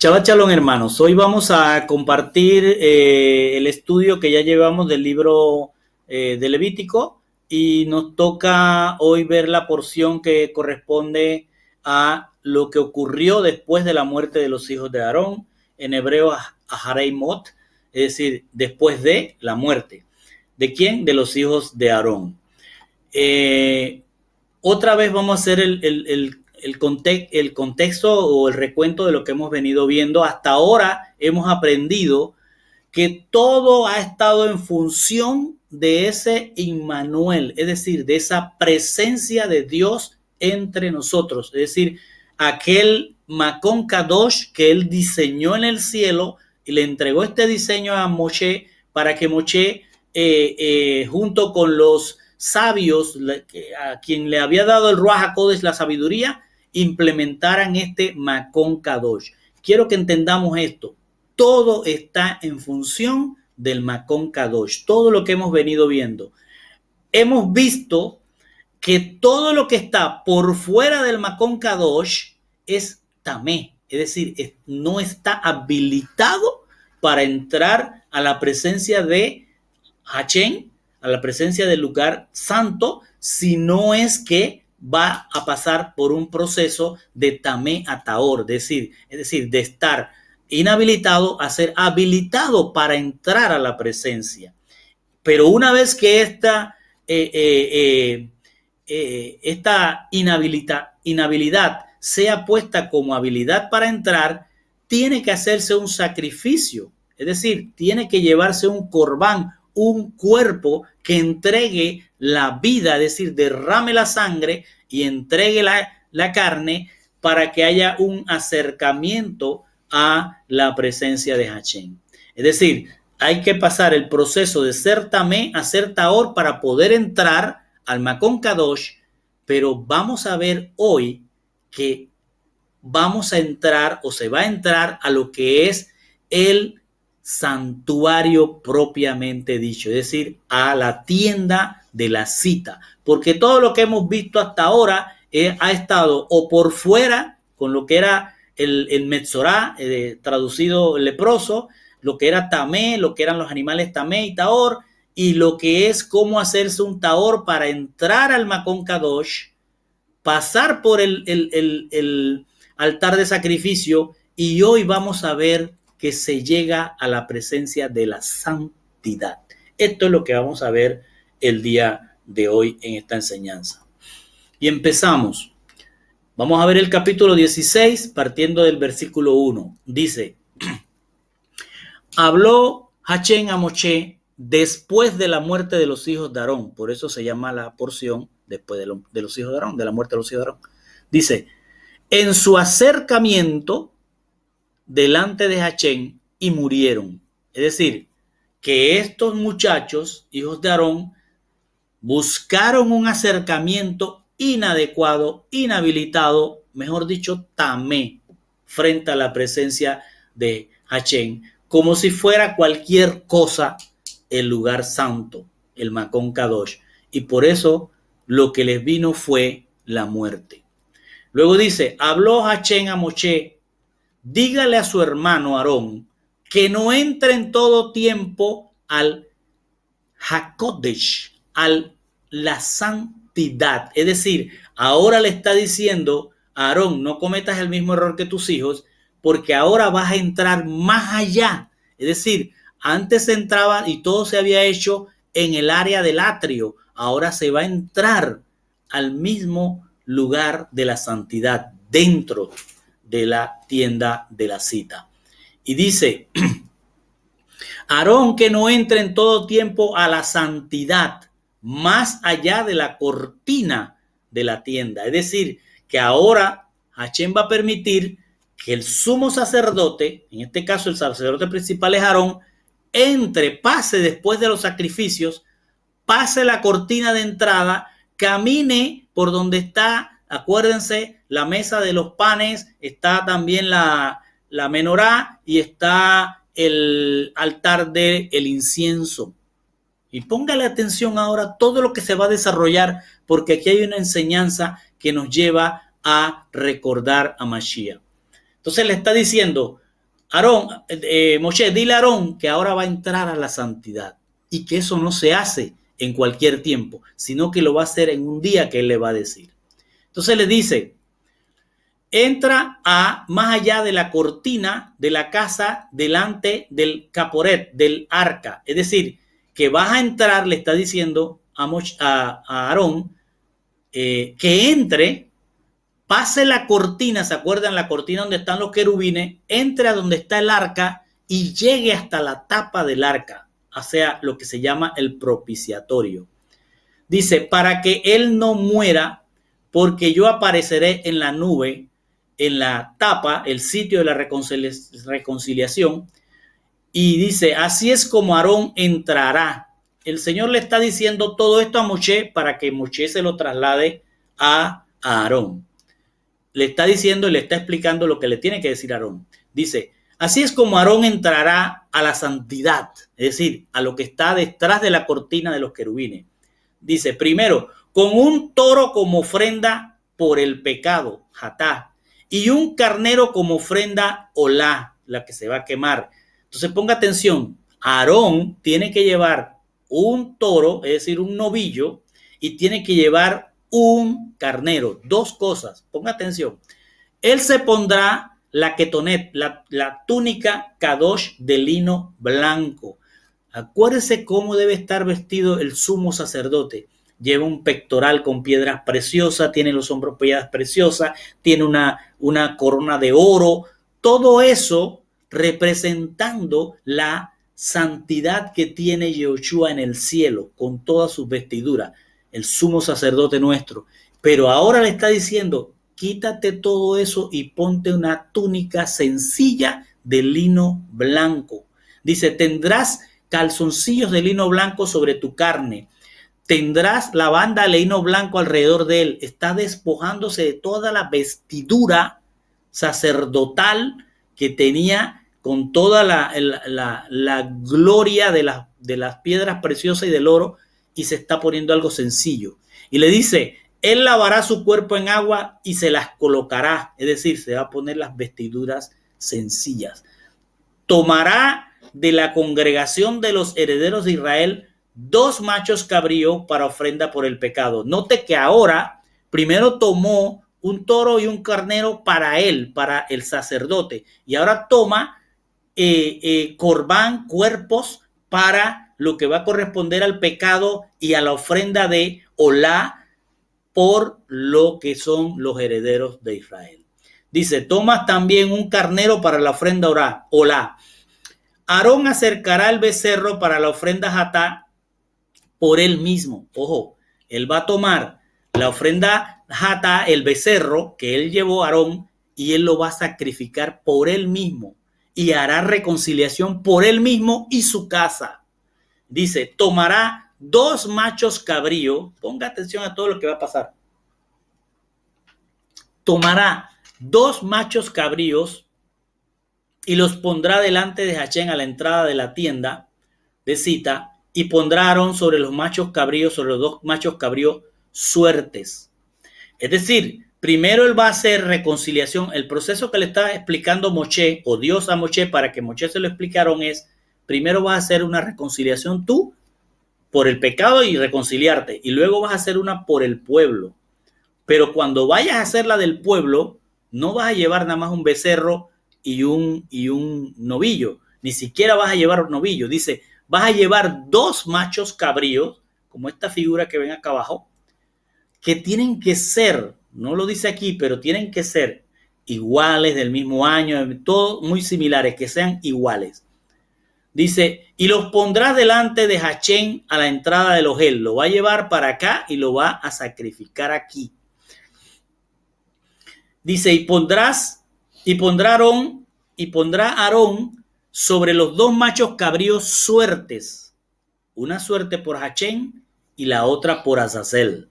Shabbat Shalom, hermanos. Hoy vamos a compartir el estudio que ya llevamos del libro de Levítico y nos toca hoy ver la porción que corresponde a lo que ocurrió después de la muerte de los hijos de Aarón, en hebreo Aharei Mot, es decir, después de la muerte. ¿De quién? De los hijos de Aarón. Otra vez vamos a hacer el contexto o el recuento de lo que hemos venido viendo. Hasta ahora hemos aprendido que todo ha estado en función de ese Immanuel, es decir, de esa presencia de Dios entre nosotros, es decir, aquel Makon Kadosh que él diseñó en el cielo y le entregó este diseño a Moshe para que Moshe junto con los sabios a quien le había dado el Ruach HaKodesh la sabiduría, implementaran este Makon Kadosh. Quiero que entendamos esto. Todo está en función del Makon Kadosh. Todo lo que hemos venido viendo. Hemos visto que todo lo que está por fuera del Makon Kadosh es tamé, es decir, no está habilitado para entrar a la presencia de Hachén, a la presencia del lugar santo, si no es que va a pasar por un proceso de tamé a taor, es decir, de estar inhabilitado a ser habilitado para entrar a la presencia. Pero una vez que esta inhabilidad sea puesta como habilidad para entrar, tiene que hacerse un sacrificio, es decir, tiene que llevarse un corbán, un cuerpo que entregue la vida, es decir, derrame la sangre y entregue la carne para que haya un acercamiento a la presencia de Hachén. Es decir, hay que pasar el proceso de ser tamé a ser taor para poder entrar al Makon Kadosh, pero vamos a ver hoy que vamos a entrar o se va a entrar a lo que es el santuario propiamente dicho, es decir, a la tienda de la cita, porque todo lo que hemos visto hasta ahora ha estado o por fuera con lo que era el Metzorá, traducido leproso, lo que era tamé, lo que eran los animales tamé y taor, y lo que es cómo hacerse un taor para entrar al Makon Kadosh, pasar por el altar de sacrificio, y hoy vamos a ver que se llega a la presencia de la santidad. Esto es lo que vamos a ver el día de hoy en esta enseñanza. Y empezamos. Vamos a ver el capítulo 16, partiendo del versículo 1. Dice: habló Hachén a Moshe después de la muerte de los hijos de Aarón. Por eso se llama la porción después de los hijos de Aarón, de la muerte de los hijos de Aarón. Dice: en su acercamiento delante de Hachén, y murieron. Es decir, que estos muchachos, hijos de Aarón, buscaron un acercamiento inadecuado, inhabilitado, mejor dicho, tamé, frente a la presencia de Hachén, como si fuera cualquier cosa el lugar santo, el Makon Kadosh. Y por eso lo que les vino fue la muerte. Luego dice: habló Hachén a Moshe, dígale a su hermano Aarón que no entre en todo tiempo al Hakodesh, a la santidad. Es decir, ahora le está diciendo a Aarón: no cometas el mismo error que tus hijos, porque ahora vas a entrar más allá. Es decir, antes se entraba y todo se había hecho en el área del atrio. Ahora se va a entrar al mismo lugar de la santidad, dentro de la tienda de la cita. Y dice: Aarón que no entre en todo tiempo a la santidad, más allá de la cortina de la tienda. Es decir, que ahora Hachén va a permitir que el sumo sacerdote, en este caso el sacerdote principal es Aarón, pase después de los sacrificios, pase la cortina de entrada, camine por donde está, acuérdense, la mesa de los panes, está también la menorá y está el altar del incienso. Y póngale atención ahora a todo lo que se va a desarrollar, porque aquí hay una enseñanza que nos lleva a recordar a Mashiach. Entonces le está diciendo: Moshe, dile a Aarón que ahora va a entrar a la santidad y que eso no se hace en cualquier tiempo, sino que lo va a hacer en un día que él le va a decir. Entonces le dice, entra a más allá de la cortina de la casa delante del caporet, del arca. Es decir, que vas a entrar, le está diciendo a Aarón que entre, pase la cortina, ¿se acuerdan? La cortina donde están los querubines, entre a donde está el arca y llegue hasta la tapa del arca, o sea, lo que se llama el propiciatorio. Dice, para que él no muera, porque yo apareceré en la nube, en la tapa, el sitio de la reconciliación. Y dice, así es como Aarón entrará. El Señor le está diciendo todo esto a Moshe para que Moshe se lo traslade a Aarón. Le está diciendo y le está explicando lo que le tiene que decir a Aarón. Dice, así es como Aarón entrará a la santidad, es decir, a lo que está detrás de la cortina de los querubines. Dice, primero, con un toro como ofrenda por el pecado, hatá, y un carnero como ofrenda, olá, la que se va a quemar. Entonces ponga atención, Aarón tiene que llevar un toro, es decir, un novillo, y tiene que llevar un carnero, dos cosas, ponga atención. Él se pondrá la ketonet, la túnica kadosh de lino blanco. Acuérdese cómo debe estar vestido el sumo sacerdote. Lleva un pectoral con piedras preciosas, tiene los hombros piedras preciosas, tiene una corona de oro, todo eso representando la santidad que tiene Yehoshua en el cielo, con todas sus vestiduras, el sumo sacerdote nuestro. Pero ahora le está diciendo, quítate todo eso y ponte una túnica sencilla de lino blanco. Dice, tendrás calzoncillos de lino blanco sobre tu carne. Tendrás la banda de lino blanco alrededor de él. Está despojándose de toda la vestidura sacerdotal que tenía con toda la gloria de las piedras preciosas y del oro, y se está poniendo algo sencillo. Y le dice, él lavará su cuerpo en agua y se las colocará. Es decir, se va a poner las vestiduras sencillas. Tomará de la congregación de los herederos de Israel 2 machos cabríos para ofrenda por el pecado. Note que ahora primero tomó un toro y un carnero para él, para el sacerdote, y ahora toma corbán, cuerpos para lo que va a corresponder al pecado y a la ofrenda de olá por lo que son los herederos de Israel. Dice, toma también un carnero para la ofrenda olá. Aarón acercará el becerro para la ofrenda hatá por él mismo. Ojo, él va a tomar la ofrenda hatá, el becerro que él llevó a Aarón, y él lo va a sacrificar por él mismo y hará reconciliación por él mismo y su casa. Dice, tomará 2 machos cabríos. Ponga atención a todo lo que va a pasar. Tomará 2 machos cabríos y los pondrá delante de Hachén a la entrada de la tienda de cita, y pondrá a Aarón sobre los machos cabríos, sobre los 2 machos cabríos, suertes. Es decir, primero él va a hacer reconciliación. El proceso que le está explicando Moshe, o Dios a Moshe, para que Moshe se lo explique a Aarón, es, primero vas a hacer una reconciliación tú por el pecado y reconciliarte, y luego vas a hacer una por el pueblo. Pero cuando vayas a hacer la del pueblo, no vas a llevar nada más un becerro y un novillo, ni siquiera vas a llevar un novillo. Dice, vas a llevar 2 machos cabríos, como esta figura que ven acá abajo, que tienen que ser, no lo dice aquí, pero tienen que ser iguales, del mismo año, todos muy similares, que sean iguales. Dice, y los pondrás delante de Hachén a la entrada del Ohel. Lo va a llevar para acá y lo va a sacrificar aquí. Dice, y pondrá Aarón sobre los 2 machos cabríos suertes, una suerte por Hachén y la otra por Azazel.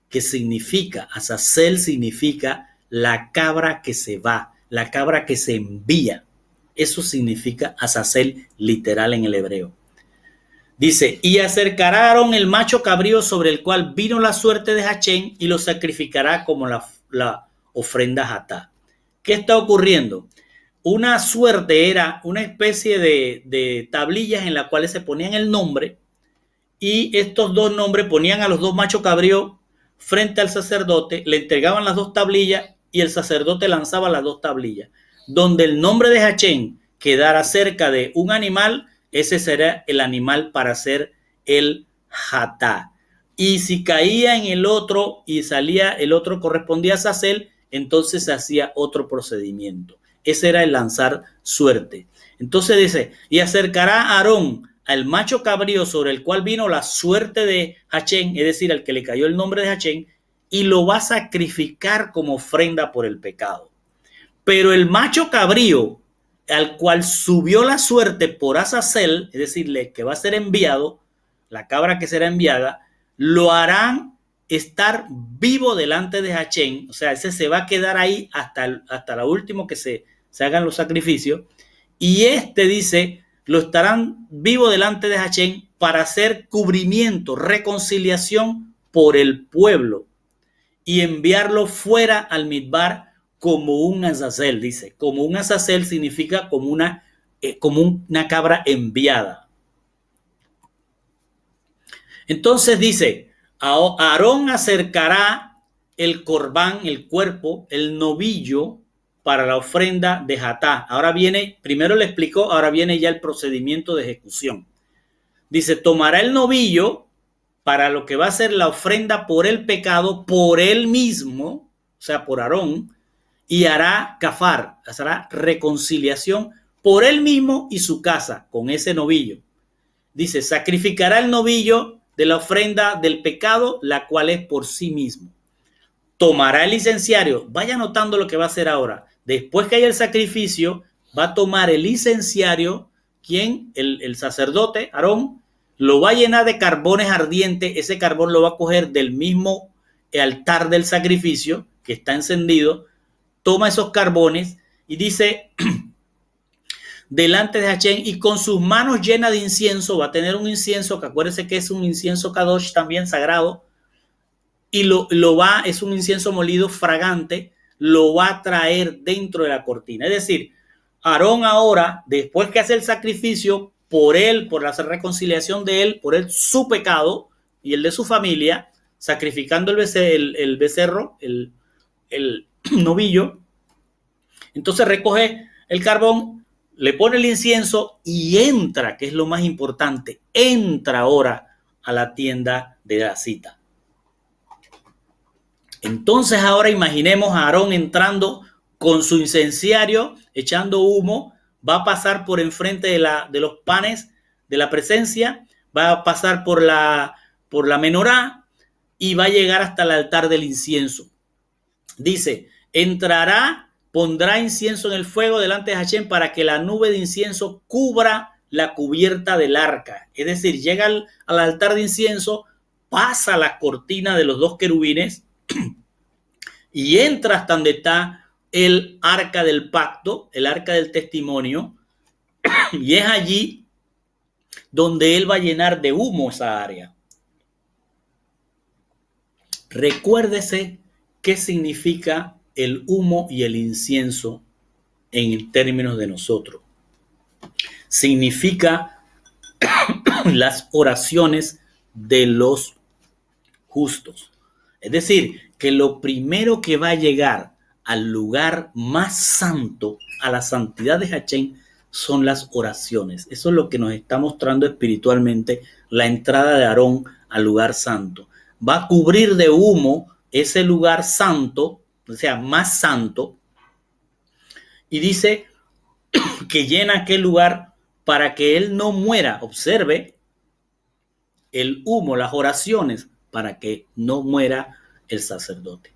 ¿Qué significa? Azazel significa la cabra que se va, la cabra que se envía. Eso significa Azazel literal en el hebreo. Dice, y acercará a Aarón el macho cabrío sobre el cual vino la suerte de Hachén y lo sacrificará como la ofrenda hatá. ¿Qué está ocurriendo? Una suerte era una especie de tablillas en las cuales se ponían el nombre y estos dos nombres ponían a los dos machos cabríos frente al sacerdote, le entregaban las dos tablillas y el sacerdote lanzaba las dos tablillas. Donde el nombre de Hachén quedara cerca de un animal, ese será el animal para hacer el hatá. Y si caía en el otro y salía el otro correspondía a Sacel, entonces se hacía otro procedimiento. Ese era el lanzar suerte. Entonces dice, y acercará a Aarón al macho cabrío sobre el cual vino la suerte de Hachén, es decir, al que le cayó el nombre de Hachén, y lo va a sacrificar como ofrenda por el pecado. Pero el macho cabrío al cual subió la suerte por Azazel, es decir, que va a ser enviado, la cabra que será enviada, lo harán estar vivo delante de Hachén, o sea, ese se va a quedar ahí hasta lo último que se hagan los sacrificios, y dice, lo estarán vivo delante de Hachén para hacer cubrimiento, reconciliación por el pueblo, y enviarlo fuera al Midbar como un Azazel, dice. Como un Azazel significa como una cabra enviada. Entonces dice, Aarón acercará el corbán, el cuerpo, el novillo para la ofrenda de Hatá. Ahora viene, primero le explicó, ahora viene ya el procedimiento de ejecución. Dice, tomará el novillo para lo que va a ser la ofrenda por el pecado, por él mismo, o sea, por Aarón, y hará kafar, hará reconciliación por él mismo y su casa con ese novillo. Dice, sacrificará el novillo de la ofrenda del pecado, la cual es por sí mismo. Tomará el licenciario, vaya notando lo que va a hacer ahora. Después que haya el sacrificio, va a tomar el licenciario, quien, el sacerdote, Aarón, lo va a llenar de carbones ardientes, ese carbón lo va a coger del mismo altar del sacrificio que está encendido, toma esos carbones y dice, delante de Hachén, y con sus manos llenas de incienso, va a tener un incienso, que acuérdense que es un incienso kadosh también sagrado, y es un incienso molido fragante, lo va a traer dentro de la cortina. Es decir, Aarón ahora, después que hace el sacrificio por él, por la reconciliación de él, por él, su pecado y el de su familia, sacrificando el becerro, el novillo, entonces recoge el carbón, le pone el incienso y entra, que es lo más importante, entra ahora a la tienda de la cita. Entonces ahora imaginemos a Aarón entrando con su incenciario, echando humo, va a pasar por enfrente de los panes de la presencia, va a pasar por la menorá y va a llegar hasta el altar del incienso. Dice, entrará, pondrá incienso en el fuego delante de Hachén para que la nube de incienso cubra la cubierta del arca. Es decir, llega al altar de incienso, pasa la cortina de los dos querubines y entra hasta donde está el arca del pacto, el arca del testimonio, y es allí donde él va a llenar de humo esa área. Recuérdese qué significa el humo y el incienso en términos de nosotros. Significa las oraciones de los justos. Es decir, que lo primero que va a llegar al lugar más santo, a la santidad de Hachén, son las oraciones. Eso es lo que nos está mostrando espiritualmente la entrada de Aarón al lugar santo. Va a cubrir de humo ese lugar santo, o sea, más santo, y dice que llena aquel lugar para que él no muera. Observe el humo, las oraciones, para que no muera el sacerdote.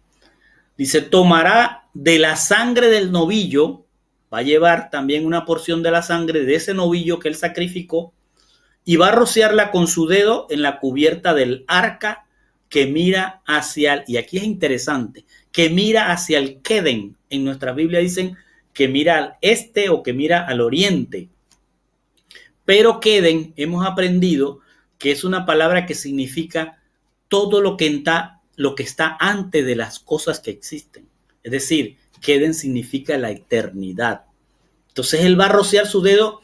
Dice, tomará de la sangre del novillo, va a llevar también una porción de la sangre de ese novillo que él sacrificó, y va a rociarla con su dedo en la cubierta del arca que mira hacia, y aquí es interesante, que mira hacia el Queden. En nuestra Biblia dicen que mira al este o que mira al oriente. Pero Queden, hemos aprendido que es una palabra que significa todo lo que está antes de las cosas que existen. Es decir, Queden significa la eternidad. Entonces él va a rociar su dedo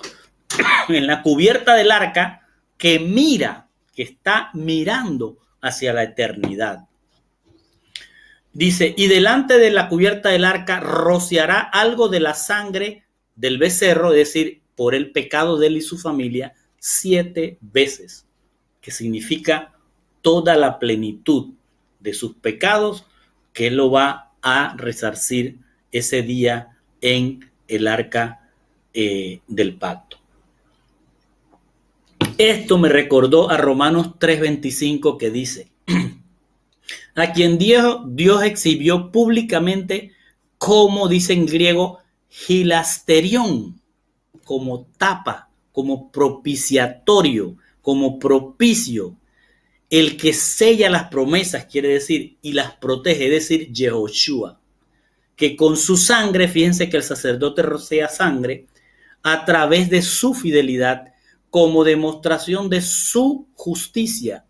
en la cubierta del arca que mira, que está mirando hacia la eternidad. Dice, y delante de la cubierta del arca rociará algo de la sangre del becerro, es decir, por el pecado de él y su familia, 7 veces, que significa toda la plenitud de sus pecados, que él lo va a resarcir ese día en el arca del pacto. Esto me recordó a Romanos 3:25 que dice, a quien Dios exhibió públicamente como, dice en griego, hilasterión, como tapa, como propiciatorio, como propicio. El que sella las promesas, quiere decir, y las protege, es decir, Yehoshua, que con su sangre, fíjense que el sacerdote rocea sangre, a través de su fidelidad, como demostración de su justicia,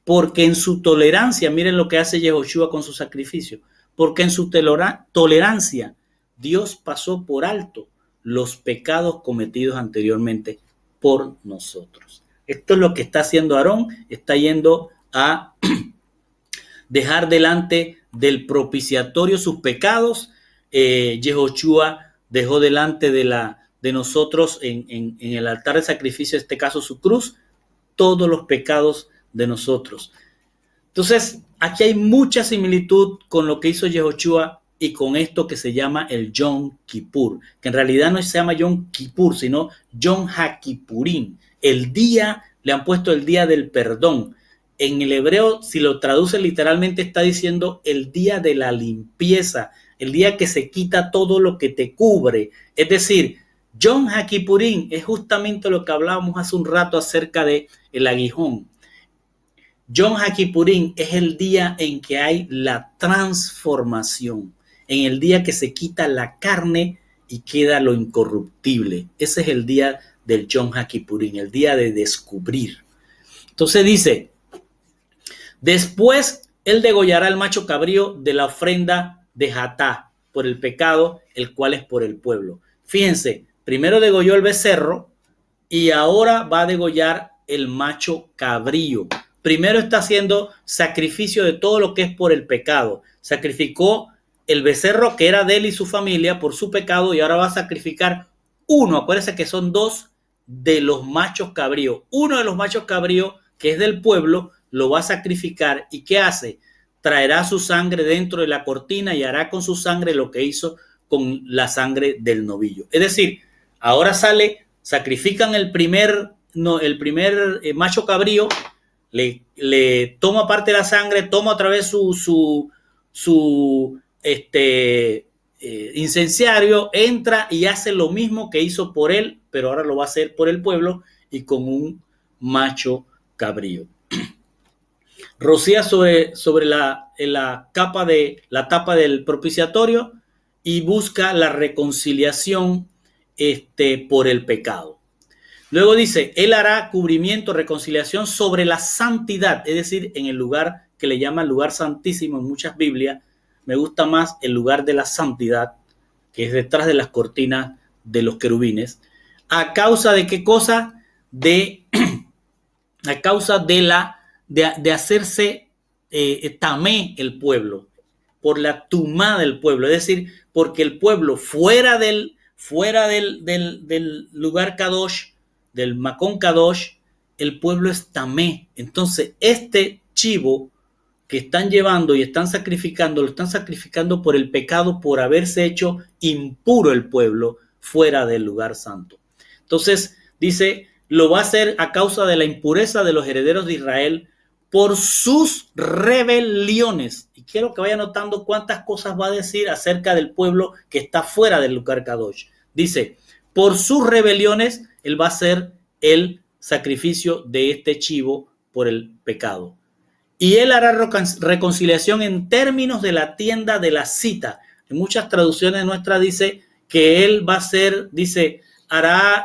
porque en su tolerancia, miren lo que hace Yehoshua con su sacrificio, porque en su tolerancia Dios pasó por alto los pecados cometidos anteriormente por nosotros. Esto es lo que está haciendo Aarón, está yendo a dejar delante del propiciatorio sus pecados. Yehoshua dejó delante de nosotros en el altar de sacrificio, en este caso su cruz, todos los pecados de nosotros. Entonces, aquí hay mucha similitud con lo que hizo Yehoshua y con esto que se llama el Yom Kippur, que en realidad no se llama Yom Kippur, sino Yom HaKippurim. El día, le han puesto el día del perdón. En el hebreo, si lo traduce literalmente, está diciendo el día de la limpieza, el día que se quita todo lo que te cubre. Es decir, Yom HaKippurim es justamente lo que hablábamos hace un rato acerca de el aguijón. Yom HaKippurim es el día en que hay la transformación, en el día que se quita la carne y queda lo incorruptible. Ese es el día del Yom HaKippurim, el día de descubrir. Entonces dice, después él degollará el macho cabrío de la ofrenda de Hatá por el pecado, el cual es por el pueblo. Fíjense, primero degolló el becerro y ahora va a degollar el macho cabrío. Primero está haciendo sacrificio de todo lo que es por el pecado. Sacrificó el becerro que era de él y su familia por su pecado y ahora va a sacrificar uno. Acuérdense que son 2 de los machos cabríos. Uno de los machos cabríos que es del pueblo lo va a sacrificar. ¿Y qué hace? Traerá su sangre dentro de la cortina y hará con su sangre lo que hizo con la sangre del novillo. Es decir, ahora sacrifican el primer macho cabrío, le toma parte de la sangre, toma otra vez su incenciario, entra y hace lo mismo que hizo por él, pero ahora lo va a hacer por el pueblo y con un macho cabrío. Rocía sobre la tapa del propiciatorio y busca la reconciliación por el pecado. Luego dice, él hará cubrimiento, reconciliación sobre la santidad, es decir, en el lugar que le llaman lugar santísimo en muchas Biblias. Me gusta más el lugar de la santidad, que es detrás de las cortinas de los querubines. ¿A causa de qué cosa? A causa de hacerse tamé el pueblo, por la tumá del pueblo, es decir, porque el pueblo fuera del lugar Kadosh, del Makon Kadosh, el pueblo es tamé. Entonces, este chivo que están llevando y están sacrificando, lo están sacrificando por el pecado, por haberse hecho impuro el pueblo fuera del lugar santo. Entonces, dice, lo va a hacer a causa de la impureza de los herederos de Israel por sus rebeliones. Y quiero que vaya notando cuántas cosas va a decir acerca del pueblo que está fuera del lugar Kadosh. Dice, por sus rebeliones, él va a hacer el sacrificio de este chivo por el pecado. Y él hará reconciliación en términos de la tienda de la cita. En muchas traducciones nuestras dice que él va a hacer, dice, hará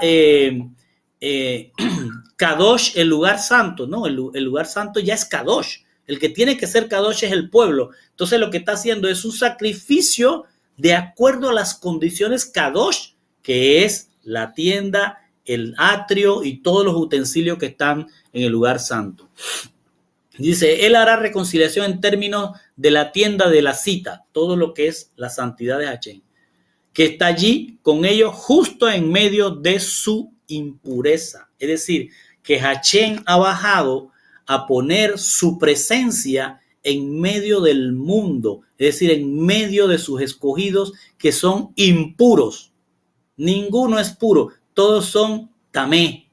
Kadosh, el lugar santo. No, el lugar santo ya es Kadosh. El que tiene que ser Kadosh es el pueblo. Entonces lo que está haciendo es un sacrificio de acuerdo a las condiciones Kadosh que es la tienda, el atrio y todos los utensilios que están en el lugar santo. Dice, él hará reconciliación en términos de la tienda de la cita, todo lo que es la santidad de Hachén, que está allí con ellos justo en medio de su impureza. Es decir, que Hachén ha bajado a poner su presencia en medio del mundo, es decir, en medio de sus escogidos que son impuros. Ninguno es puro, todos son tamé.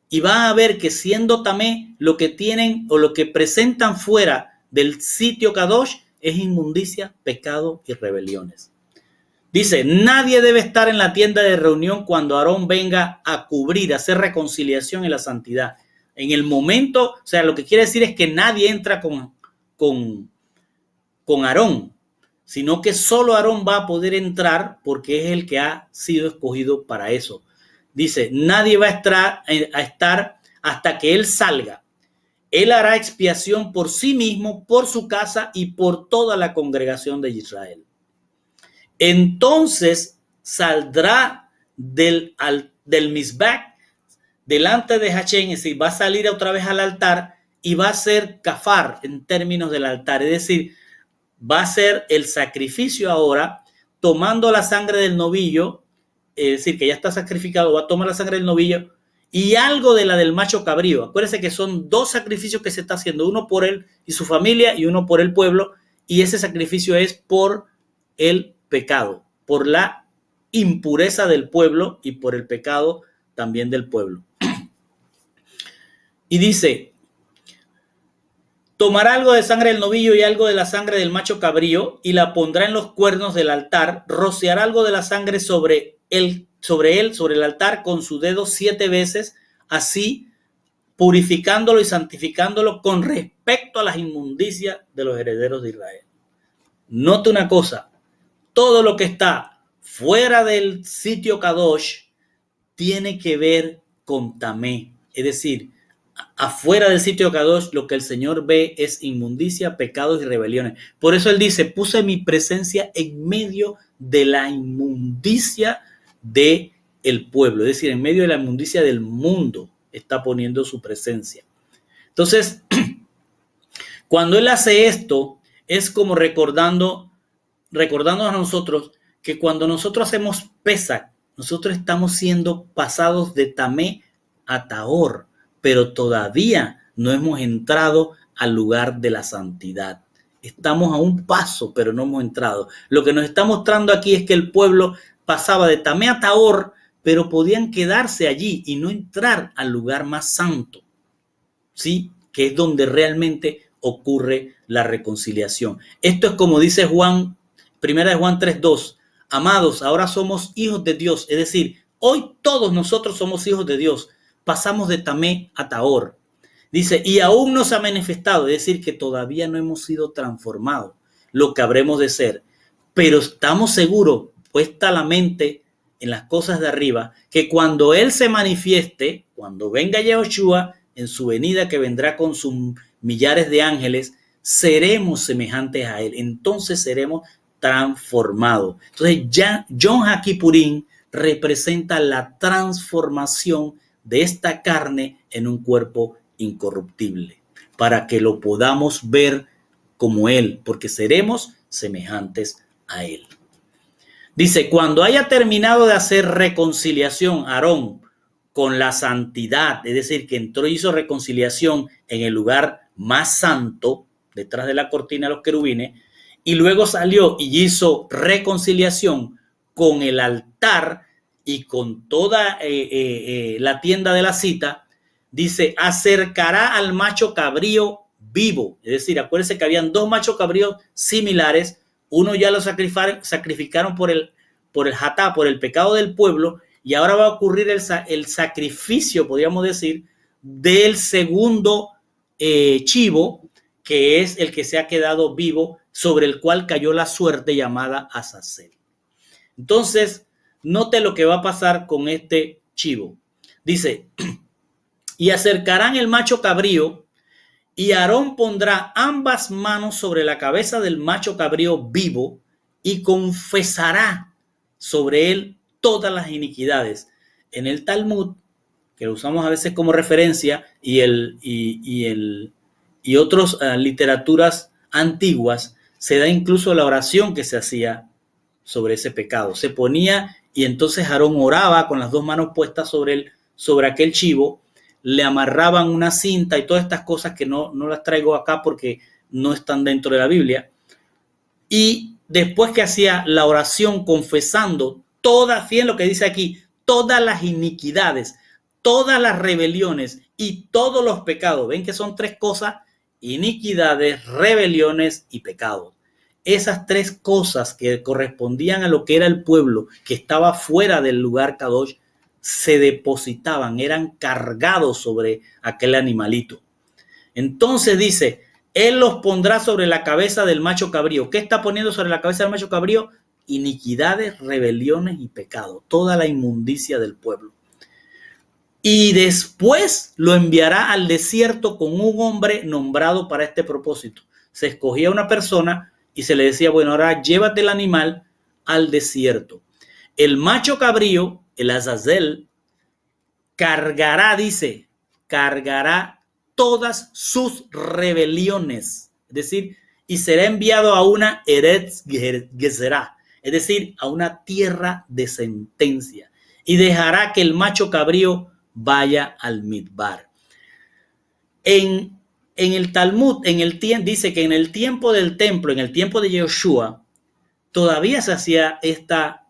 Y va a ver que siendo tamé, lo que tienen o lo que presentan fuera del sitio Kadosh es inmundicia, pecado y rebeliones. Dice, nadie debe estar en la tienda de reunión cuando Aarón venga a cubrir, a hacer reconciliación en la santidad. En el momento, o sea, lo que quiere decir es que nadie entra con Aarón, sino que solo Aarón va a poder entrar porque es el que ha sido escogido para eso. Dice, nadie va a estar hasta que él salga. Él hará expiación por sí mismo, por su casa y por toda la congregación de Israel. Entonces saldrá del Mizbach delante de Hachén, es decir, va a salir otra vez al altar y va a ser kafar en términos del altar, es decir, va a ser el sacrificio ahora tomando la sangre del novillo, es decir, que ya está sacrificado, va a tomar la sangre del novillo y algo de la del macho cabrío. Acuérdense que son dos sacrificios que se está haciendo, uno por él y su familia y uno por el pueblo, y ese sacrificio es por el pecado, por la impureza del pueblo y por el pecado también del pueblo. Y dice, tomará algo de sangre del novillo y algo de la sangre del macho cabrío y la pondrá en los cuernos del altar, rociará algo de la sangre sobre el altar con su dedo 7 veces, así purificándolo y santificándolo con respecto a las inmundicias de los herederos de Israel. Note una cosa, todo lo que está fuera del sitio Kadosh tiene que ver con tamé, es decir, afuera del sitio Kadosh lo que el Señor ve es inmundicia, pecados y rebeliones. Por eso él dice, puse mi presencia en medio de la inmundicia del pueblo, es decir, en medio de la inmundicia del mundo está poniendo su presencia. Entonces, cuando él hace esto, es como recordándonos a nosotros que cuando nosotros hacemos Pesach, nosotros estamos siendo pasados de tamé a tahor, pero todavía no hemos entrado al lugar de la santidad. Estamos a un paso, pero no hemos entrado. Lo que nos está mostrando aquí es que el pueblo pasaba de tamé a tahor, pero podían quedarse allí y no entrar al lugar más santo, ¿sí? Que es donde realmente ocurre la reconciliación. Esto es como dice Juan, primera de Juan 3:2. Amados, ahora somos hijos de Dios, es decir, hoy todos nosotros somos hijos de Dios. Pasamos de tamé a tahor. Dice, y aún no se ha manifestado, es decir, que todavía no hemos sido transformados, lo que habremos de ser. Pero estamos seguros, puesta la mente en las cosas de arriba, que cuando Él se manifieste, cuando venga Yahushua en su venida, que vendrá con sus millares de ángeles, seremos semejantes a Él. Entonces seremos transformados. Entonces ya Yom HaKippurim representa la transformación de esta carne en un cuerpo incorruptible, para que lo podamos ver como Él, porque seremos semejantes a Él. Dice, cuando haya terminado de hacer reconciliación Aarón con la santidad, es decir, que entró y hizo reconciliación en el lugar más santo, detrás de la cortina de los querubines, y luego salió y hizo reconciliación con el altar y con toda la tienda de la cita, dice, acercará al macho cabrío vivo. Es decir, acuérdense que habían dos machos cabríos similares, uno ya lo sacrificaron por el hatá, por el pecado del pueblo, y ahora va a ocurrir el sacrificio, podríamos decir, del segundo chivo, que es el que se ha quedado vivo, sobre el cual cayó la suerte llamada Azazel. Entonces, note lo que va a pasar con este chivo. Dice, y acercarán el macho cabrío, y Aarón pondrá ambas manos sobre la cabeza del macho cabrío vivo y confesará sobre él todas las iniquidades. En el Talmud, que lo usamos a veces como referencia, y otras literaturas antiguas, se da incluso la oración que se hacía sobre ese pecado. Se ponía y entonces Aarón oraba con las dos manos puestas sobre aquel chivo, le amarraban una cinta y todas estas cosas que no las traigo acá porque no están dentro de la Biblia. Y después que hacía la oración confesando todas, fíjense lo que dice aquí, todas las iniquidades, todas las rebeliones y todos los pecados. Ven que son tres cosas: iniquidades, rebeliones y pecados. Esas tres cosas que correspondían a lo que era el pueblo que estaba fuera del lugar Kadosh se depositaban, eran cargados sobre aquel animalito. Entonces dice, él los pondrá sobre la cabeza del macho cabrío. ¿Qué está poniendo sobre la cabeza del macho cabrío? Iniquidades, rebeliones y pecados, toda la inmundicia del pueblo. Y después lo enviará al desierto con un hombre nombrado para este propósito. Se escogía una persona y se le decía, bueno, ahora llévate el animal al desierto. El macho cabrío, el Azazel, cargará, dice, cargará todas sus rebeliones. Es decir, y será enviado a una Eretz Gezerá, es decir, a una tierra de sentencia. Y dejará que el macho cabrío vaya al Midbar. En el Talmud, dice que en el tiempo del templo, en el tiempo de Yehoshua, todavía se hacía esta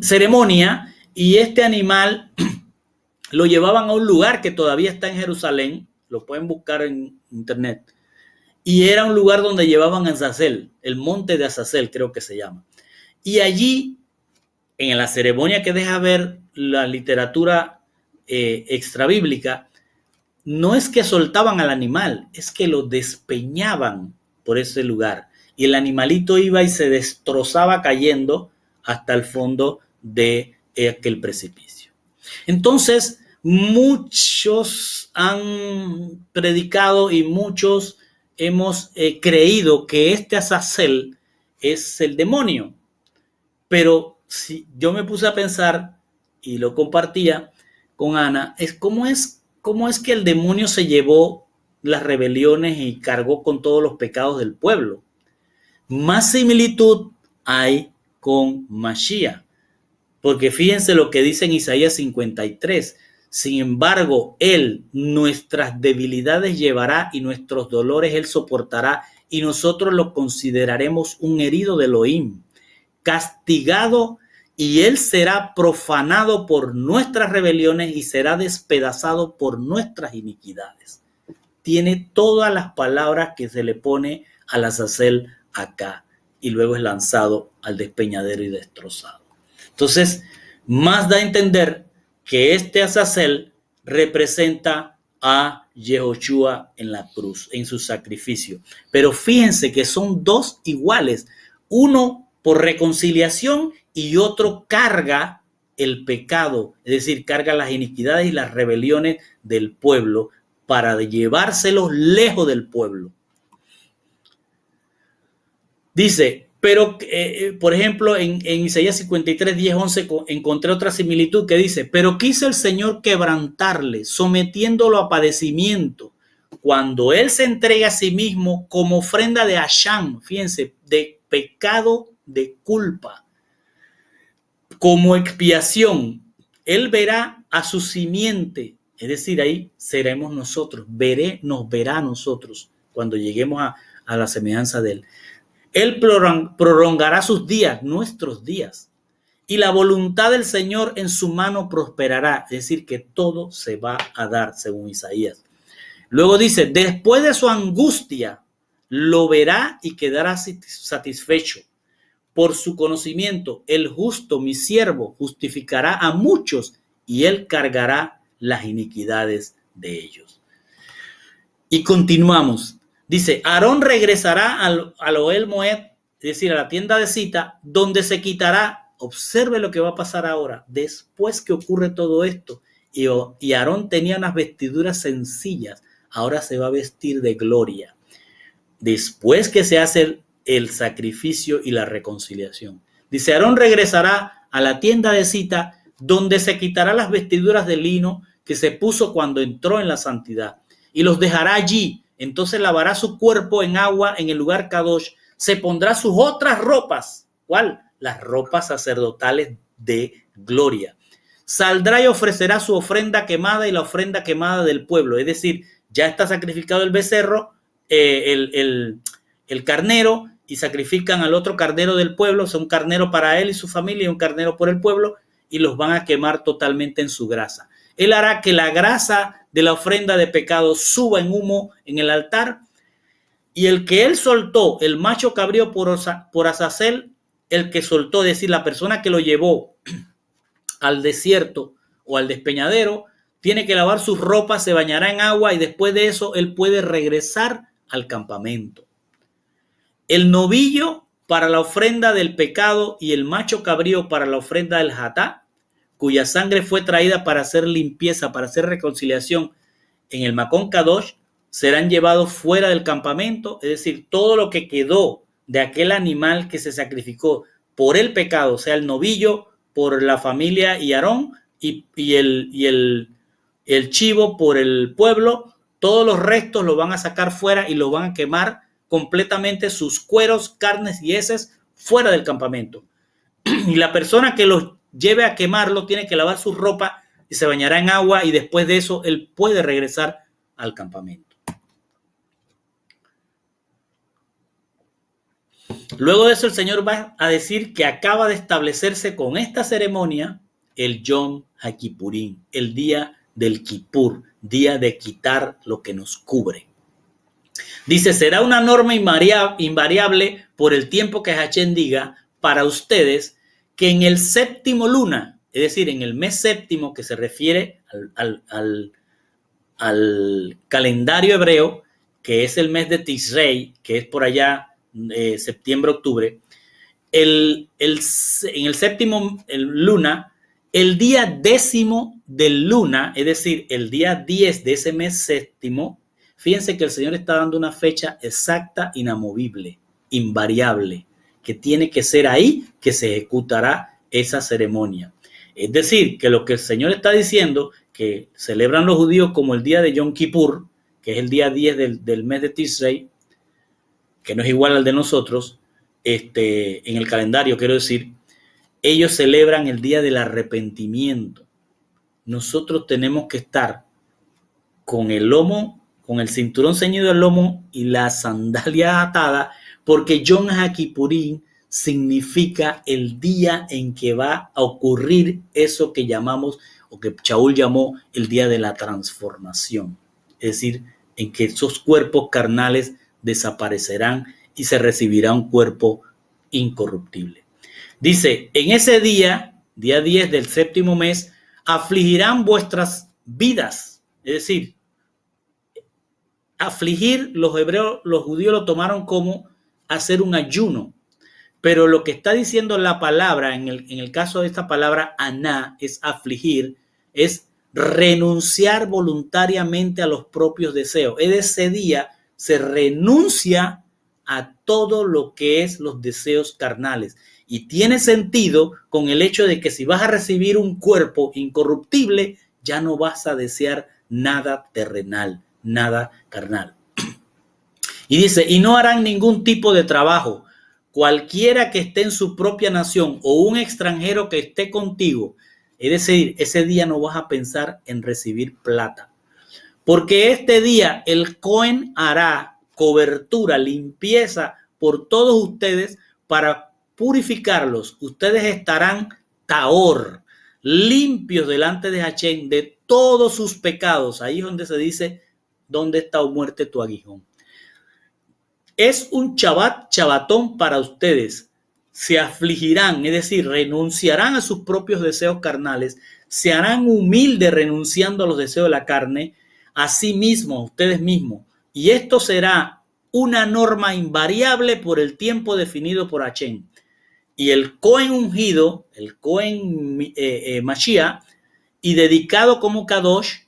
ceremonia, y este animal lo llevaban a un lugar que todavía está en Jerusalén, lo pueden buscar en internet, y era un lugar donde llevaban a Azazel, el monte de Azazel creo que se llama, y allí en la ceremonia que deja ver la literatura extrabíblica, no es que soltaban al animal, es que lo despeñaban por ese lugar. Y el animalito iba y se destrozaba cayendo hasta el fondo de aquel precipicio. Entonces, muchos han predicado y muchos hemos creído que este Azazel es el demonio. Pero si yo me puse a pensar y lo compartía con Ana, cómo es que el demonio se llevó las rebeliones y cargó con todos los pecados del pueblo. Más similitud hay con Mashiach, porque fíjense lo que dice en Isaías 53. Sin embargo, él nuestras debilidades llevará y nuestros dolores él soportará, y nosotros lo consideraremos un herido de Elohim, castigado, y él será profanado por nuestras rebeliones y será despedazado por nuestras iniquidades. Tiene todas las palabras que se le pone al Azazel acá, y luego es lanzado al despeñadero y destrozado. Entonces, más da a entender que este Azazel representa a Yehoshua en la cruz, en su sacrificio. Pero fíjense que son dos iguales, uno por reconciliación y otro carga el pecado, es decir, carga las iniquidades y las rebeliones del pueblo para llevárselos lejos del pueblo. Dice, pero por ejemplo en Isaías 53, 10, 11 encontré otra similitud que dice, pero quiso el Señor quebrantarle, sometiéndolo a padecimiento, cuando él se entrega a sí mismo como ofrenda de Asham, fíjense, de pecado, de culpa, como expiación. Él verá a su simiente, es decir, ahí seremos nosotros, nos verá a nosotros cuando lleguemos a la semejanza de él. Él prolongará sus días, nuestros días, y la voluntad del Señor en su mano prosperará, es decir, que todo se va a dar, según Isaías. Luego dice, después de su angustia, lo verá y quedará satisfecho. Por su conocimiento, el justo, mi siervo, justificará a muchos y él cargará las iniquidades de ellos. Y continuamos. Dice, Aarón regresará al Ohel Moed, es decir, a la tienda de cita, donde se quitará. Observe lo que va a pasar ahora, después que ocurre todo esto. Y Aarón tenía unas vestiduras sencillas, ahora se va a vestir de gloria. Después que se hace el sacrificio y la reconciliación. Dice, Aarón regresará a la tienda de cita, donde se quitará las vestiduras de lino que se puso cuando entró en la santidad, y los dejará allí. Entonces lavará su cuerpo en agua en el lugar Kadosh, se pondrá sus otras ropas. ¿Cuál? Las ropas sacerdotales de gloria. Saldrá y ofrecerá su ofrenda quemada y la ofrenda quemada del pueblo. Es decir, ya está sacrificado el becerro, el carnero, y sacrifican al otro carnero del pueblo. O sea, un carnero para él y su familia y un carnero por el pueblo, y los van a quemar totalmente en su grasa. Él hará que la grasa de la ofrenda de pecado suba en humo en el altar, y el que él soltó, el macho cabrío por Azazel, el que soltó, es decir, la persona que lo llevó al desierto o al despeñadero, tiene que lavar sus ropas, se bañará en agua, y después de eso él puede regresar al campamento. El novillo para la ofrenda del pecado y el macho cabrío para la ofrenda del jatá, cuya sangre fue traída para hacer limpieza, para hacer reconciliación en el Macón Kadosh, serán llevados fuera del campamento. Es decir, todo lo que quedó de aquel animal que se sacrificó por el pecado, o sea, el novillo por la familia y Aarón, y el chivo por el pueblo, todos los restos los van a sacar fuera y los van a quemar completamente, sus cueros, carnes y heces fuera del campamento. Y la persona que los lleve a quemarlo tiene que lavar su ropa y se bañará en agua, y después de eso él puede regresar al campamento. Luego de eso el Señor va a decir que acaba de establecerse con esta ceremonia el Yom HaKippurim, el día del Kippur, día de quitar lo que nos cubre. Dice, será una norma invariable por el tiempo que Hashem diga para ustedes, que en el séptimo luna, es decir, en el mes séptimo, que se refiere al calendario hebreo, que es el mes de Tishrei, que es por allá septiembre, octubre, en el séptimo luna, el día 10 del luna, es decir, el día 10 de ese mes séptimo, fíjense que el Señor está dando una fecha exacta, inamovible, invariable, que tiene que ser ahí que se ejecutará esa ceremonia. Es decir, que lo que el Señor está diciendo, que celebran los judíos como el día de Yom Kippur, que es el día 10 del mes de Tishrei, que no es igual al de nosotros, en el calendario, quiero decir, ellos celebran el día del arrepentimiento. Nosotros tenemos que estar con el lomo, con el cinturón ceñido al lomo y la sandalia atada, porque Yom HaKippurim significa el día en que va a ocurrir eso que llamamos, o que Shaul llamó, el día de la transformación. Es decir, en que esos cuerpos carnales desaparecerán y se recibirá un cuerpo incorruptible. Dice, en ese día 10 del séptimo mes, afligirán vuestras vidas. Es decir, afligir, los judíos lo tomaron como hacer un ayuno. Pero lo que está diciendo la palabra, en el caso de esta palabra, aná, es afligir, es renunciar voluntariamente a los propios deseos. En ese día se renuncia a todo lo que es los deseos carnales. Y tiene sentido con el hecho de que si vas a recibir un cuerpo incorruptible, ya no vas a desear nada terrenal, nada carnal. Y dice, y no harán ningún tipo de trabajo. Cualquiera que esté en su propia nación o un extranjero que esté contigo, es decir, ese día no vas a pensar en recibir plata. Porque este día el Cohen hará cobertura, limpieza por todos ustedes para purificarlos. Ustedes estarán tahor, limpios delante de Hashem de todos sus pecados. Ahí es donde se dice, ¿dónde está o muerte tu aguijón? Es un chabatón para ustedes. Se afligirán, es decir, renunciarán a sus propios deseos carnales, se harán humildes renunciando a los deseos de la carne, a sí mismos, ustedes mismos. Y esto será una norma invariable por el tiempo definido por Hashem. Y el Cohen ungido, el Cohen Mashiach, y dedicado como Kadosh,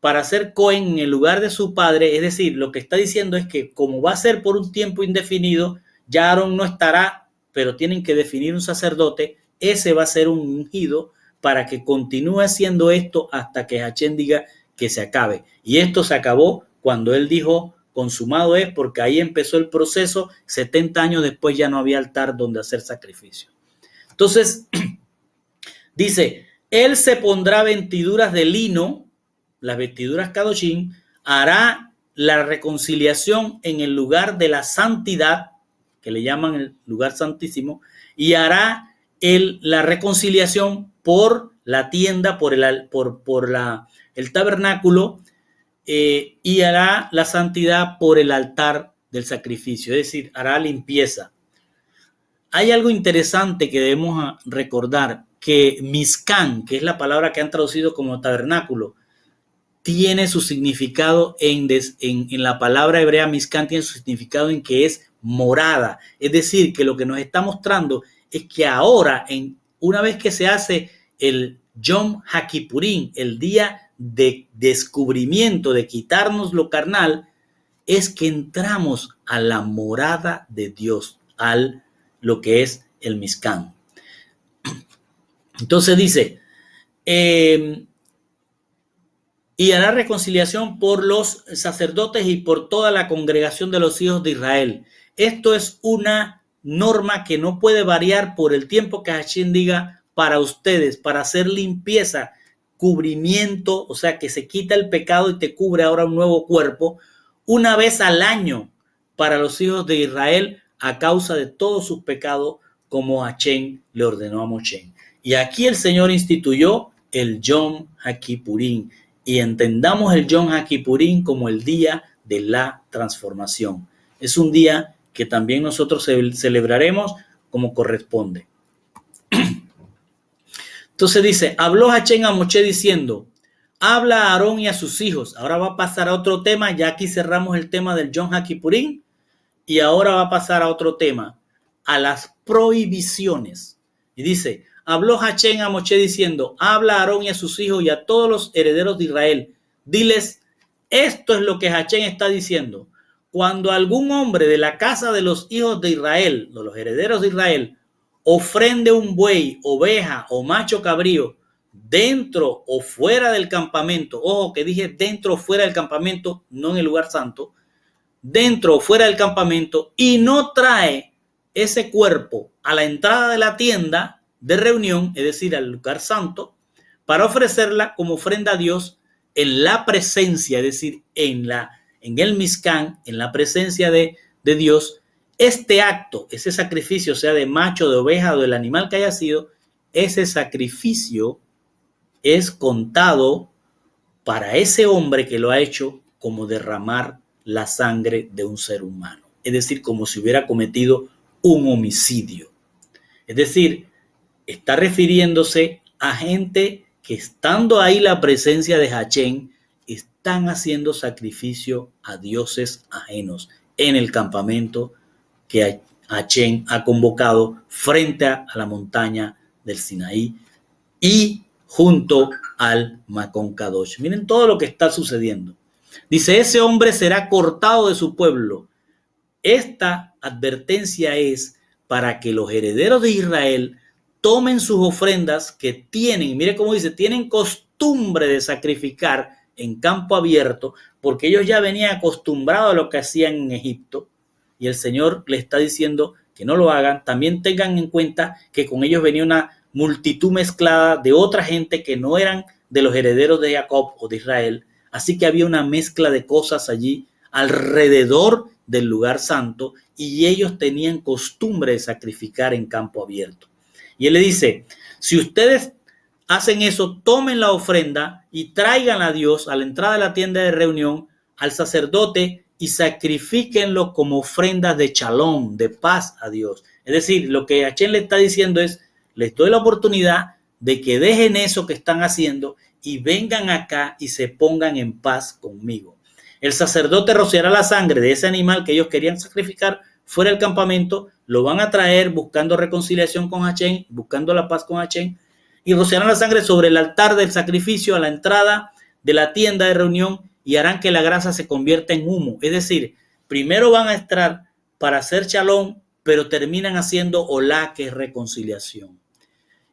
para ser Cohen en el lugar de su padre, es decir, lo que está diciendo es que como va a ser por un tiempo indefinido, ya Aarón no estará, pero tienen que definir un sacerdote, ese va a ser un ungido para que continúe haciendo esto hasta que Hachén diga que se acabe. Y esto se acabó cuando él dijo, consumado es, porque ahí empezó el proceso, 70 años después ya no había altar donde hacer sacrificio. Entonces, dice, él se pondrá vestiduras de lino, las vestiduras Kadoshim, hará la reconciliación en el lugar de la santidad, que le llaman el lugar santísimo, y hará la reconciliación por la tienda, por el tabernáculo, y hará la santidad por el altar del sacrificio, es decir, hará limpieza. Hay algo interesante que debemos recordar, que Mizcán, que es la palabra que han traducido como tabernáculo, tiene su significado en la palabra hebrea Mizcán, tiene su significado en que es morada. Es decir, que lo que nos está mostrando es que ahora, una vez que se hace el Yom HaKippurim, el día de descubrimiento, de quitarnos lo carnal, es que entramos a la morada de Dios, lo que es el Mizcán. Entonces dice, y hará reconciliación por los sacerdotes y por toda la congregación de los hijos de Israel. Esto es una norma que no puede variar por el tiempo que Hashem diga para ustedes, para hacer limpieza, cubrimiento, o sea, que se quita el pecado y te cubre ahora un nuevo cuerpo, una vez al año para los hijos de Israel a causa de todos sus pecados, como Hashem le ordenó a Moshe. Y aquí el Señor instituyó el Yom HaKippurim, y entendamos el Yom HaKippurim como el día de la transformación. Es un día que también nosotros celebraremos como corresponde. Entonces dice, habló Hashem a Moshe diciendo, habla a Aarón y a sus hijos. Ahora va a pasar a otro tema, ya aquí cerramos el tema del Yom HaKippurim, y ahora va a pasar a otro tema, a las prohibiciones. Y dice, habló Hashem a Moshe diciendo, habla a Aarón y a sus hijos y a todos los herederos de Israel. Diles, esto es lo que Hashem está diciendo. Cuando algún hombre de la casa de los hijos de Israel, de los herederos de Israel, ofrende un buey, oveja o macho cabrío dentro o fuera del campamento, ojo que dije dentro o fuera del campamento, no en el lugar santo, dentro o fuera del campamento, y no trae ese cuerpo a la entrada de la tienda de reunión, es decir, al lugar santo, para ofrecerla como ofrenda a Dios en la presencia, es decir, en el Mizcán, en la presencia de Dios, este acto, ese sacrificio, sea de macho, de oveja o del animal que haya sido, ese sacrificio es contado para ese hombre que lo ha hecho como derramar la sangre de un ser humano. Es decir, como si hubiera cometido un homicidio. Es decir, está refiriéndose a gente que estando ahí la presencia de Hashem, están haciendo sacrificio a dioses ajenos en el campamento que Hashem ha convocado frente a la montaña del Sinaí y junto al Makon Kadosh. Miren todo lo que está sucediendo. Dice, ese hombre será cortado de su pueblo. Esta advertencia es para que los herederos de Israel tomen sus ofrendas que tienen, mire cómo dice, tienen costumbre de sacrificar en campo abierto, porque ellos ya venían acostumbrados a lo que hacían en Egipto, y el Señor les está diciendo que no lo hagan. También tengan en cuenta que con ellos venía una multitud mezclada de otra gente que no eran de los herederos de Jacob o de Israel, así que había una mezcla de cosas allí alrededor del lugar santo, y ellos tenían costumbre de sacrificar en campo abierto. Y él le dice, si ustedes hacen eso, tomen la ofrenda y tráiganla a Dios a la entrada de la tienda de reunión, al sacerdote, y sacrifíquenlo como ofrendas de shalom, de paz a Dios. Es decir, lo que Hashem le está diciendo es, les doy la oportunidad de que dejen eso que están haciendo y vengan acá y se pongan en paz conmigo. El sacerdote rociará la sangre de ese animal que ellos querían sacrificar fuera del campamento, lo van a traer buscando reconciliación con Hashem, buscando la paz con Hashem, y rociarán la sangre sobre el altar del sacrificio a la entrada de la tienda de reunión y harán que la grasa se convierta en humo. Es decir, primero van a entrar para hacer shalom pero terminan haciendo olá, que es reconciliación.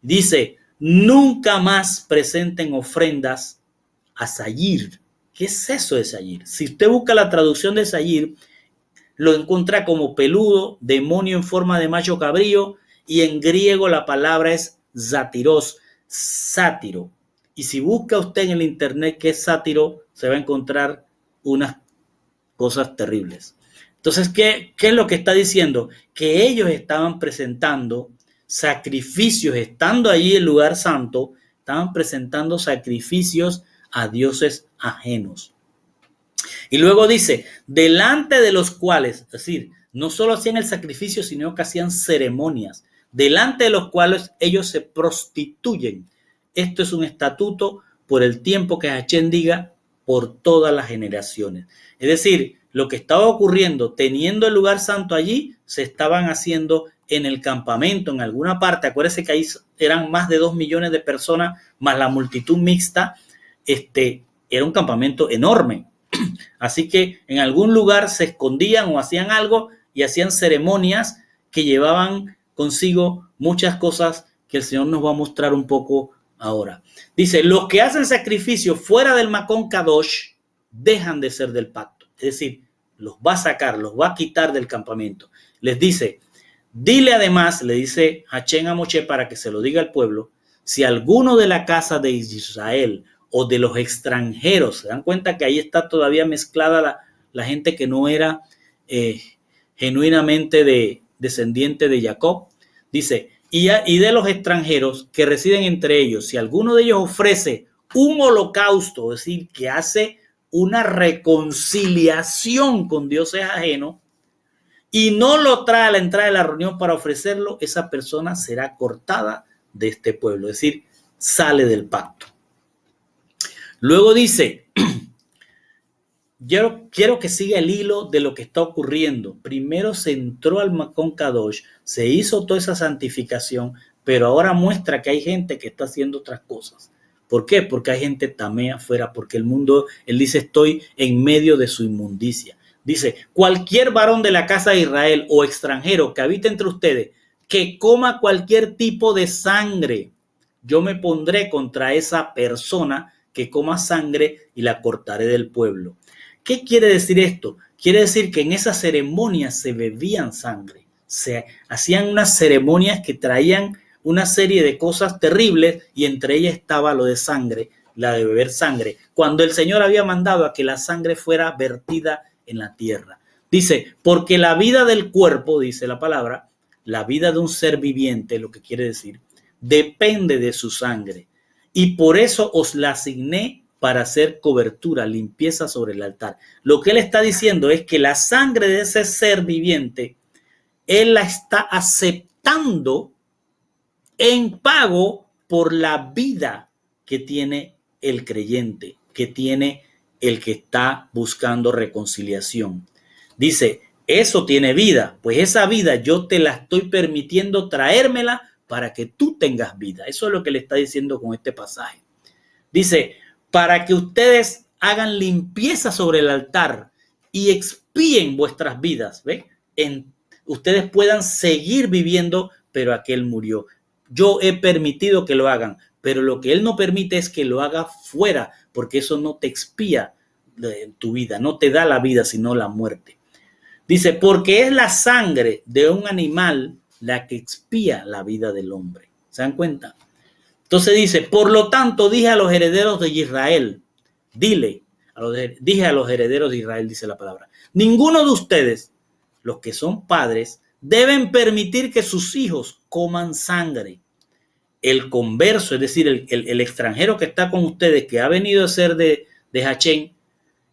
Dice, nunca más presenten ofrendas a Sayir. ¿Qué es eso de Sayir? Si usted busca la traducción de Sayir, lo encuentra como peludo, demonio en forma de macho cabrío, y en griego la palabra es zátiros, sátiro. Y si busca usted en el internet qué es sátiro, se va a encontrar unas cosas terribles. Entonces, ¿qué es lo que está diciendo? Que ellos estaban presentando sacrificios, estando allí en el lugar santo, estaban presentando sacrificios a dioses ajenos. Y luego dice, delante de los cuales, es decir, no solo hacían el sacrificio, sino que hacían ceremonias, delante de los cuales ellos se prostituyen. Esto es un estatuto por el tiempo que Hachén diga, por todas las generaciones. Es decir, lo que estaba ocurriendo, teniendo el lugar santo allí, se estaban haciendo en el campamento, en alguna parte. Acuérdense que ahí eran más de 2 millones de personas, más la multitud mixta. Era un campamento enorme. Así que en algún lugar se escondían o hacían algo y hacían ceremonias que llevaban consigo muchas cosas que el Señor nos va a mostrar un poco ahora. Dice, los que hacen sacrificio fuera del Makon Kadosh dejan de ser del pacto. Es decir, los va a sacar, los va a quitar del campamento. Les dice, dile además, le dice Hachén a Moshe para que se lo diga al pueblo, si alguno de la casa de Israel o de los extranjeros, se dan cuenta que ahí está todavía mezclada la gente que no era genuinamente descendiente de Jacob. Dice, y de los extranjeros que residen entre ellos, si alguno de ellos ofrece un holocausto, es decir, que hace una reconciliación con dioses ajenos y no lo trae a la entrada de la reunión para ofrecerlo, esa persona será cortada de este pueblo, es decir, sale del pacto. Luego dice, yo quiero que siga el hilo de lo que está ocurriendo. Primero se entró al Makon Kadosh, se hizo toda esa santificación, pero ahora muestra que hay gente que está haciendo otras cosas. ¿Por qué? Porque hay gente tamé afuera, porque el mundo, él dice, estoy en medio de su inmundicia. Dice, cualquier varón de la casa de Israel o extranjero que habite entre ustedes, que coma cualquier tipo de sangre, yo me pondré contra esa persona que coma sangre y la cortaré del pueblo. ¿Qué quiere decir esto? Quiere decir que en esas ceremonias se bebían sangre, se hacían unas ceremonias que traían una serie de cosas terribles y entre ellas estaba lo de sangre, la de beber sangre, cuando el Señor había mandado a que la sangre fuera vertida en la tierra. Dice, porque la vida del cuerpo, dice la palabra, la vida de un ser viviente, lo que quiere decir, depende de su sangre. Y por eso os la asigné para hacer cobertura, limpieza sobre el altar. Lo que él está diciendo es que la sangre de ese ser viviente, él la está aceptando en pago por la vida que tiene el creyente, que tiene el que está buscando reconciliación. Dice, eso tiene vida, pues esa vida yo te la estoy permitiendo traérmela para que tú tengas vida. Eso es lo que le está diciendo con este pasaje. Dice, para que ustedes hagan limpieza sobre el altar y expíen vuestras vidas, ¿ve? Ustedes puedan seguir viviendo, pero aquel murió. Yo he permitido que lo hagan, pero lo que él no permite es que lo haga fuera, porque eso no te expía tu vida, no te da la vida, sino la muerte. Dice, porque es la sangre de un animal la que expía la vida del hombre. ¿Se dan cuenta? Entonces dice, por lo tanto dije a los herederos de Israel, dije a los herederos de Israel, dice la palabra, ninguno de ustedes, los que son padres, deben permitir que sus hijos coman sangre. El converso, es decir, el extranjero que está con ustedes, que ha venido a ser de Hachén,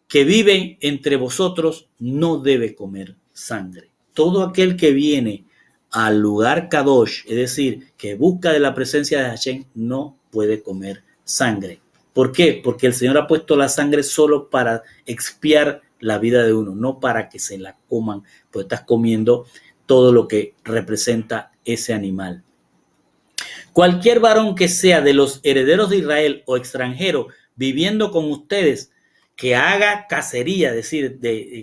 que vive entre vosotros, no debe comer sangre. Todo aquel que viene al lugar Kadosh, es decir, que busca de la presencia de Hachén, no puede comer sangre. ¿Por qué? Porque el Señor ha puesto la sangre solo para expiar la vida de uno, no para que se la coman, pues estás comiendo todo lo que representa ese animal. Cualquier varón que sea de los herederos de Israel o extranjero viviendo con ustedes, que haga cacería, es decir,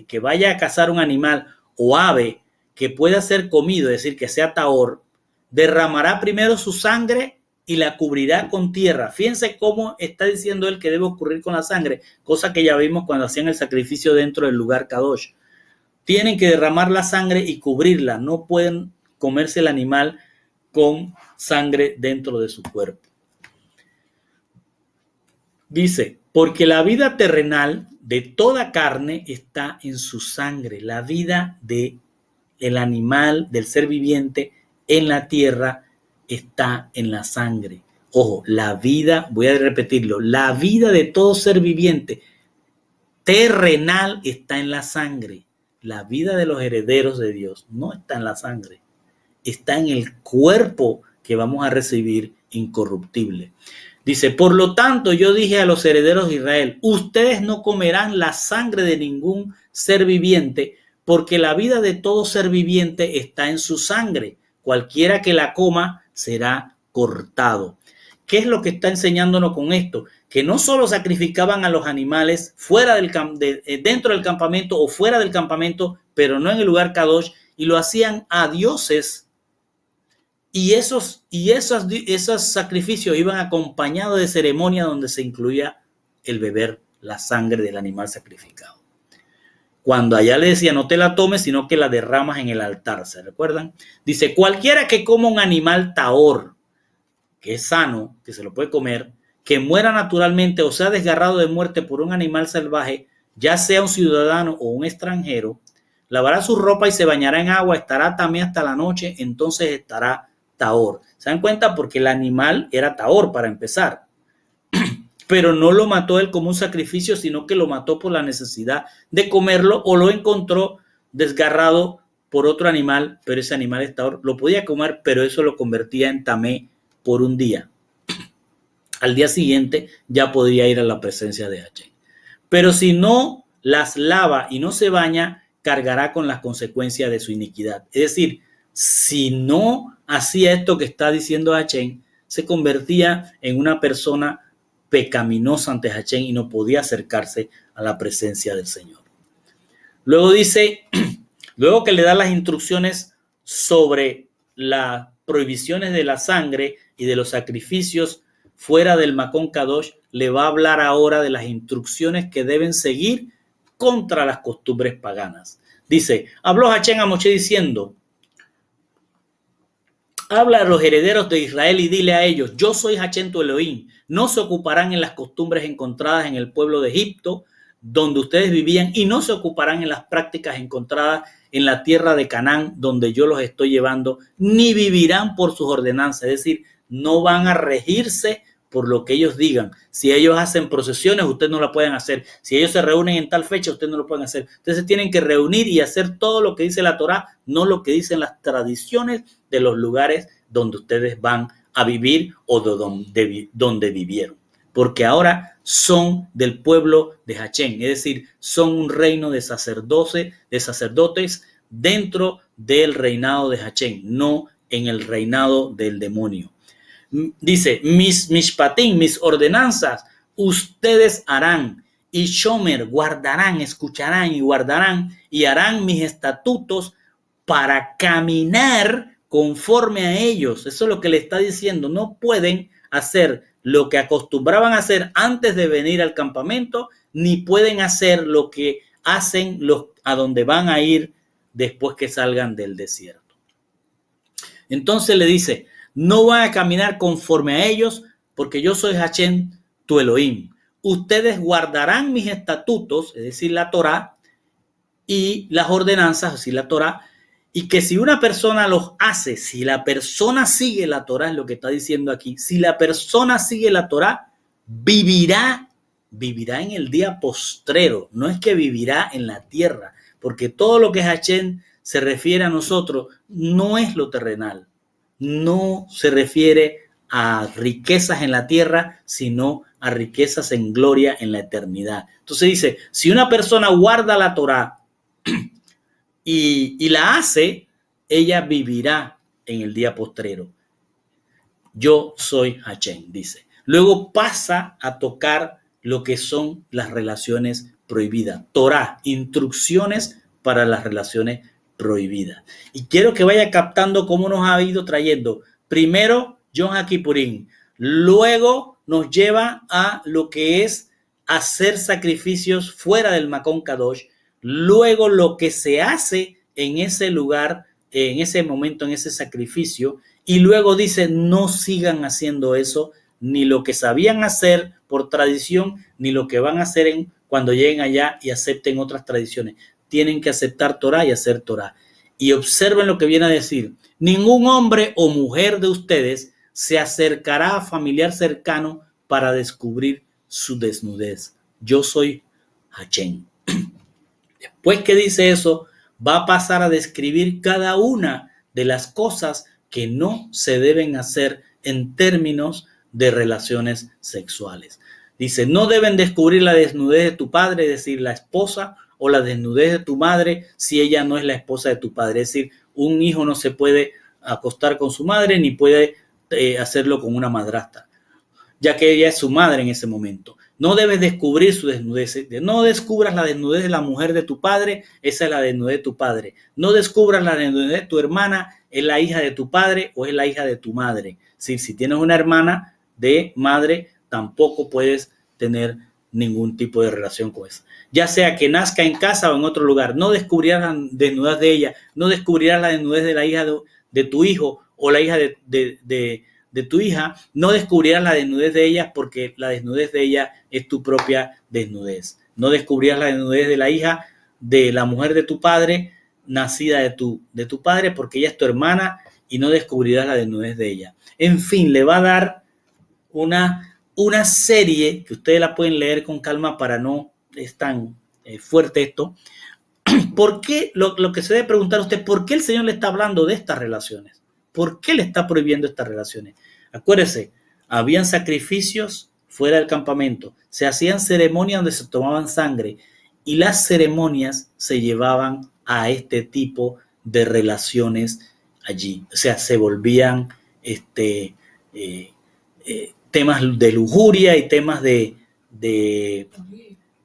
que vaya a cazar un animal o ave que pueda ser comido, es decir, que sea tahor, derramará primero su sangre y la cubrirá con tierra. Fíjense cómo está diciendo él que debe ocurrir con la sangre, cosa que ya vimos cuando hacían el sacrificio dentro del lugar Kadosh. Tienen que derramar la sangre y cubrirla, no pueden comerse el animal con sangre dentro de su cuerpo. Dice, porque la vida terrenal de toda carne está en su sangre. La vida del animal, del ser viviente en la tierra está en la sangre. Ojo, la vida, voy a repetirlo, la vida de todo ser viviente terrenal está en la sangre. La vida de los herederos de Dios no está en la sangre, está en el cuerpo que vamos a recibir incorruptible. Dice, por lo tanto, yo dije a los herederos de Israel, ustedes no comerán la sangre de ningún ser viviente, porque la vida de todo ser viviente está en su sangre. Cualquiera que la coma será cortado. ¿Qué es lo que está enseñándonos con esto? Que no solo sacrificaban a los animales dentro del campamento o fuera del campamento, pero no en el lugar Kadosh, y lo hacían a dioses. Y esos sacrificios iban acompañados de ceremonia donde se incluía el beber la sangre del animal sacrificado. Cuando allá le decía, no te la tomes, sino que la derramas en el altar, ¿se recuerdan? Dice, cualquiera que coma un animal tahor, que es sano, que se lo puede comer, que muera naturalmente o sea desgarrado de muerte por un animal salvaje, ya sea un ciudadano o un extranjero, lavará su ropa y se bañará en agua, estará también hasta la noche, entonces estará tahor. ¿Se dan cuenta? Porque el animal era tahor para empezar. Pero no lo mató él como un sacrificio, sino que lo mató por la necesidad de comerlo o lo encontró desgarrado por otro animal, pero ese animal es tahor. Lo podía comer, pero eso lo convertía en tamé por un día. Al día siguiente ya podría ir a la presencia de Hashem. Pero si no las lava y no se baña, cargará con las consecuencias de su iniquidad. Es decir, si no hacía esto que está diciendo Hashem, se convertía en una persona pecaminosa ante Hashem y no podía acercarse a la presencia del Señor. Luego dice, luego que le da las instrucciones sobre las prohibiciones de la sangre y de los sacrificios fuera del Makon Kadosh, le va a hablar ahora de las instrucciones que deben seguir contra las costumbres paganas. Dice, habló Hashem a Moshe diciendo, habla a los herederos de Israel y dile a ellos, yo soy Hashem tu Elohim, no se ocuparán en las costumbres encontradas en el pueblo de Egipto, donde ustedes vivían, y no se ocuparán en las prácticas encontradas en la tierra de Canaán, donde yo los estoy llevando, ni vivirán por sus ordenanzas, es decir, no van a regirse por lo que ellos digan. Si ellos hacen procesiones, ustedes no la pueden hacer. Si ellos se reúnen en tal fecha, ustedes no lo pueden hacer. Entonces tienen que reunir y hacer todo lo que dice la Torá, no lo que dicen las tradiciones de los lugares donde ustedes van a vivir o de donde vivieron. Porque ahora son del pueblo de Hashem, es decir, son un reino de sacerdotes dentro del reinado de Hashem, no en el reinado del demonio. Dice, mis mishpatim, mis ordenanzas, ustedes harán, y shomer, guardarán, escucharán y guardarán, y harán mis estatutos para caminar conforme a ellos. Eso es lo que le está diciendo. No pueden hacer lo que acostumbraban a hacer antes de venir al campamento, ni pueden hacer lo que hacen a donde van a ir después que salgan del desierto. Entonces le dice, no van a caminar conforme a ellos, porque yo soy Hashem, tu Elohim. Ustedes guardarán mis estatutos, es decir, la Torá, y las ordenanzas, es decir, la Torá, y que si una persona los hace, si la persona sigue la Torá, es lo que está diciendo aquí, si la persona sigue la Torá, vivirá en el día postrero, no es que vivirá en la tierra, porque todo lo que Hashem se refiere a nosotros no es lo terrenal. No se refiere a riquezas en la tierra, sino a riquezas en gloria en la eternidad. Entonces dice, si una persona guarda la Torá y la hace, ella vivirá en el día postrero. Yo soy Hashem, dice. Luego pasa a tocar lo que son las relaciones prohibidas. Torá, instrucciones para las relaciones prohibidas. Y quiero que vaya captando cómo nos ha ido trayendo. Primero, Yom HaKippurim. Luego nos lleva a lo que es hacer sacrificios fuera del Makon Kadosh. Luego lo que se hace en ese lugar, en ese momento, en ese sacrificio. Y luego dice, no sigan haciendo eso, ni lo que sabían hacer por tradición, ni lo que van a hacer cuando lleguen allá y acepten otras tradiciones. Tienen que aceptar Torah y hacer Torah. Y observen lo que viene a decir. Ningún hombre o mujer de ustedes se acercará a familiar cercano para descubrir su desnudez. Yo soy Hashem. Después que dice eso, va a pasar a describir cada una de las cosas que no se deben hacer en términos de relaciones sexuales. Dice, no deben descubrir la desnudez de tu padre, es decir, la esposa, o la desnudez de tu madre si ella no es la esposa de tu padre. Es decir, un hijo no se puede acostar con su madre ni puede hacerlo con una madrastra, ya que ella es su madre en ese momento. No debes descubrir su desnudez. No descubras la desnudez de la mujer de tu padre, esa es la desnudez de tu padre. No descubras la desnudez de tu hermana, es la hija de tu padre o es la hija de tu madre. Si tienes una hermana de madre, tampoco puedes tener ningún tipo de relación con esa. Ya sea que nazca en casa o en otro lugar, no descubrirás la desnudez de ella, no descubrirás la desnudez de la hija de tu hijo o la hija de tu hija, no descubrirás la desnudez de ella porque la desnudez de ella es tu propia desnudez. No descubrirás la desnudez de la hija de la mujer de tu padre, nacida de tu padre, porque ella es tu hermana y no descubrirás la desnudez de ella. En fin, le va a dar una serie que ustedes la pueden leer con calma para no es tan fuerte esto. ¿Por qué? Lo que se debe preguntar a usted, ¿por qué el Señor le está hablando de estas relaciones? ¿Por qué le está prohibiendo estas relaciones? Acuérdese, habían sacrificios fuera del campamento, se hacían ceremonias donde se tomaban sangre y las ceremonias se llevaban a este tipo de relaciones allí. O sea, se volvían temas de lujuria y temas de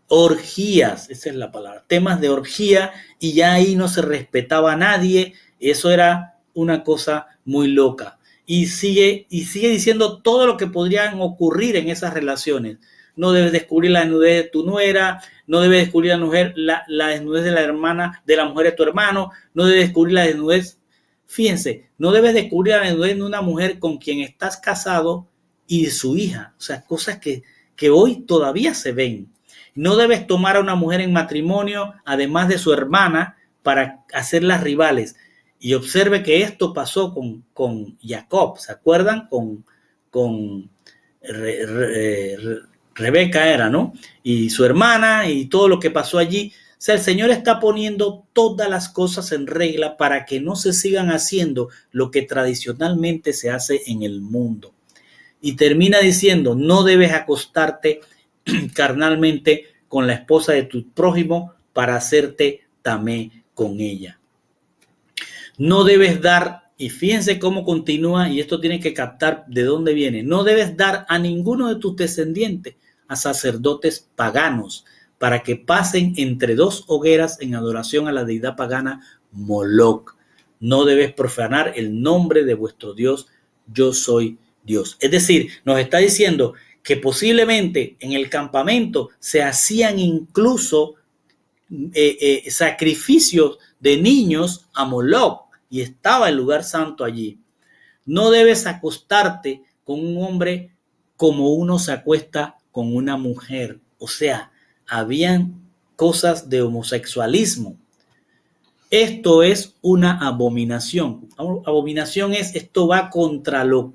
orgías, esa es la palabra, temas de orgía, y ya ahí no se respetaba a nadie. Eso era una cosa muy loca. Y sigue diciendo todo lo que podrían ocurrir en esas relaciones. No debes descubrir la desnudez de tu nuera, no debes descubrir la desnudez de la hermana, de la mujer de tu hermano, no debes descubrir la desnudez. Fíjense, no debes descubrir la desnudez de una mujer con quien estás casado y de su hija. O sea, cosas que hoy todavía se ven. No debes tomar a una mujer en matrimonio, además de su hermana, para hacerlas rivales. Y observe que esto pasó con Jacob, ¿se acuerdan? Con Rebeca era, ¿no? Y su hermana y todo lo que pasó allí. O sea, el Señor está poniendo todas las cosas en regla para que no se sigan haciendo lo que tradicionalmente se hace en el mundo. Y termina diciendo, no debes acostarte carnalmente con la esposa de tu prójimo para hacerte tamé con ella. No debes dar, y fíjense cómo continúa, y esto tiene que captar de dónde viene, no debes dar a ninguno de tus descendientes a sacerdotes paganos para que pasen entre dos hogueras en adoración a la deidad pagana Moloc. No debes profanar el nombre de vuestro Dios, yo soy Dios. Es decir, nos está diciendo que posiblemente en el campamento se hacían incluso sacrificios de niños a Moloc y estaba el lugar santo allí. No debes acostarte con un hombre como uno se acuesta con una mujer. O sea, habían cosas de homosexualismo. Esto es una abominación. Abominación es, esto va contra lo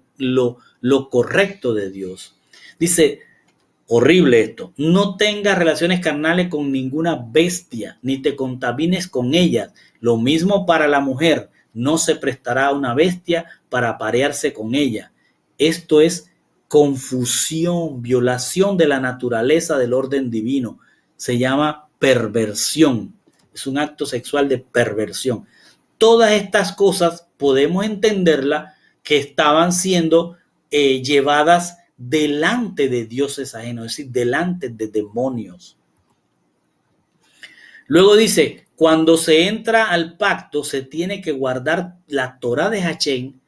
correcto de Dios. Dice, horrible esto, no tengas relaciones carnales con ninguna bestia, ni te contamines con ellas. Lo mismo para la mujer, no se prestará a una bestia para aparearse con ella. Esto es confusión, violación de la naturaleza del orden divino. Se llama perversión. Es un acto sexual de perversión. Todas estas cosas podemos entenderlas que estaban siendo llevadas delante de dioses ajenos, es decir, delante de demonios. Luego dice, cuando se entra al pacto se tiene que guardar la Torá de Hachén,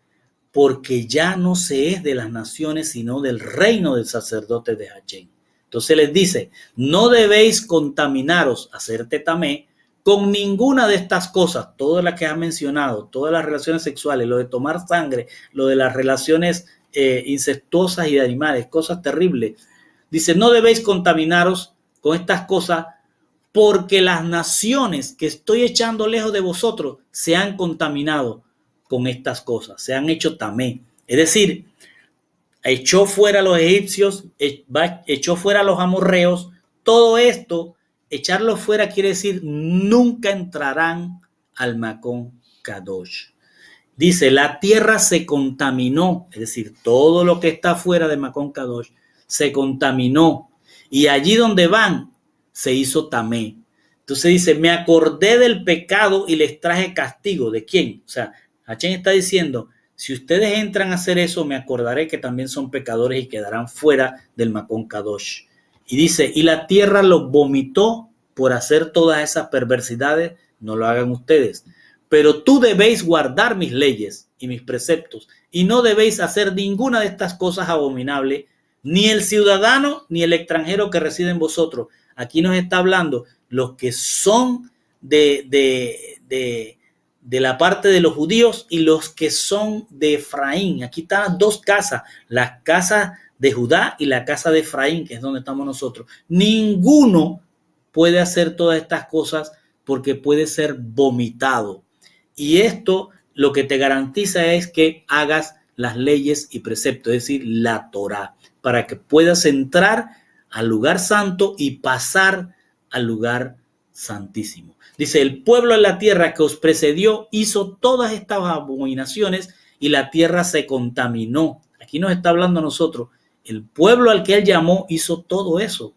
porque ya no se es de las naciones, sino del reino del sacerdote de Hachén. Entonces les dice, no debéis contaminaros, hacer tetamé, con ninguna de estas cosas, todas las que ha mencionado, todas las relaciones sexuales, lo de tomar sangre, lo de las relaciones incestuosas y de animales, cosas terribles. Dice, no debéis contaminaros con estas cosas, porque las naciones que estoy echando lejos de vosotros se han contaminado con estas cosas, se han hecho tamé. Es decir, echó fuera a los egipcios, echó fuera a los amorreos. Todo esto, echarlos fuera quiere decir nunca entrarán al Macón Kadosh. Dice, la tierra se contaminó, es decir, todo lo que está fuera de Macón Kadosh se contaminó. Y allí donde van, se hizo tamé. Entonces dice, me acordé del pecado y les traje castigo. ¿De quién? O sea, Hachén está diciendo, si ustedes entran a hacer eso, me acordaré que también son pecadores y quedarán fuera del Macón Kadosh. Y dice, y la tierra los vomitó por hacer todas esas perversidades, no lo hagan ustedes. Pero tú debéis guardar mis leyes y mis preceptos, y no debéis hacer ninguna de estas cosas abominables, ni el ciudadano ni el extranjero que reside en vosotros. Aquí nos está hablando los que son de la parte de los judíos y los que son de Efraín. Aquí están dos casas, la casa de Judá y la casa de Efraín, que es donde estamos nosotros. Ninguno puede hacer todas estas cosas porque puede ser vomitado. Y esto lo que te garantiza es que hagas las leyes y preceptos, es decir, la Torá, para que puedas entrar al lugar santo y pasar al lugar santísimo. Dice, el pueblo en la tierra que os precedió hizo todas estas abominaciones y la tierra se contaminó. Aquí nos está hablando a nosotros. El pueblo al que él llamó hizo todo eso.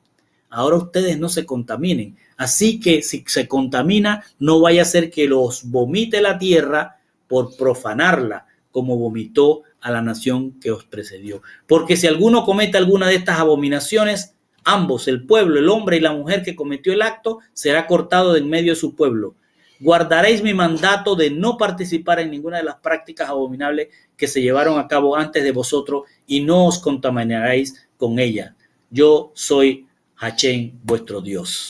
Ahora ustedes no se contaminen. Así que si se contamina, no vaya a ser que los vomite la tierra por profanarla, como vomitó a la nación que os precedió. Porque si alguno comete alguna de estas abominaciones, ambos, el pueblo, el hombre y la mujer que cometió el acto, será cortado de en medio de su pueblo. Guardaréis mi mandato de no participar en ninguna de las prácticas abominables que se llevaron a cabo antes de vosotros y no os contaminaréis con ella. Yo soy Hachén, vuestro Dios.